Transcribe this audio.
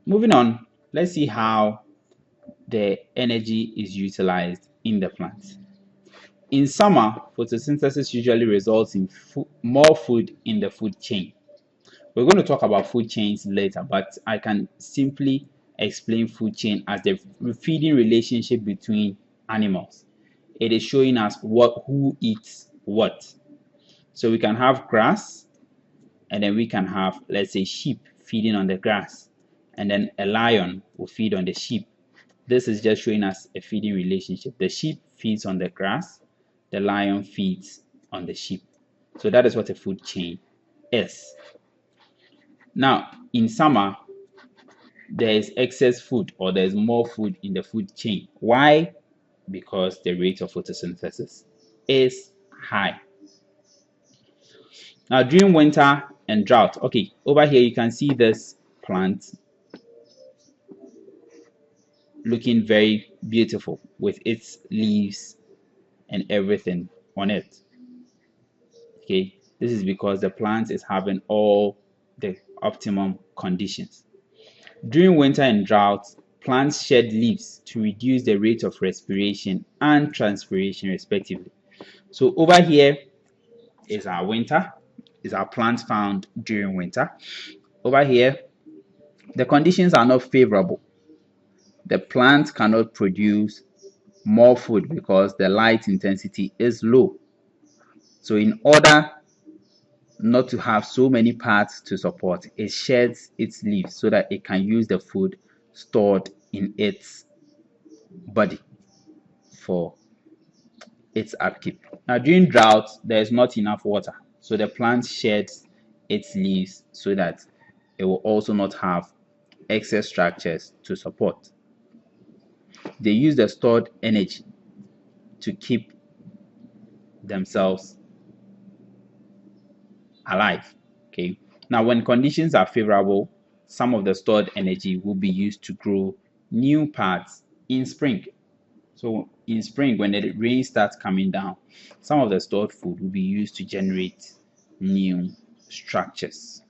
Moving on, let's see how the energy is utilized in the plant. In summer, photosynthesis usually results in more food in the food chain. We're going to talk about food chains later, but I can simply explain food chain as the feeding relationship between animals. It is showing us who eats what. So we can have grass, and then we can have, let's say, sheep feeding on the grass, and then a lion will feed on the sheep. This is just showing us a feeding relationship. The sheep feeds on the grass, the lion feeds on the sheep. So that is what a food chain is. Now, in summer, there is excess food, or there is more food in the food chain. Why? Because the rate of photosynthesis is high. Now, during winter and drought, okay, over here you can see this plant looking very beautiful with its leaves and everything on it. Okay, this is because the plant is having all the optimum conditions. During winter and drought, plants shed leaves to reduce the rate of respiration and transpiration respectively. So over here is our winter, is our plants found during winter. Over here, the conditions are not favorable. The plant cannot produce more food because the light intensity is low. So in order not to have so many parts to support, it sheds its leaves so that it can use the food stored in its body for its upkeep. Now during drought, there is not enough water, so the plant sheds its leaves so that it will also not have excess structures to support. They use the stored energy to keep themselves alive. Okay. Now, when conditions are favorable, some of the stored energy will be used to grow new parts in spring. So in spring, when the rain starts coming down, some of the stored food will be used to generate new structures.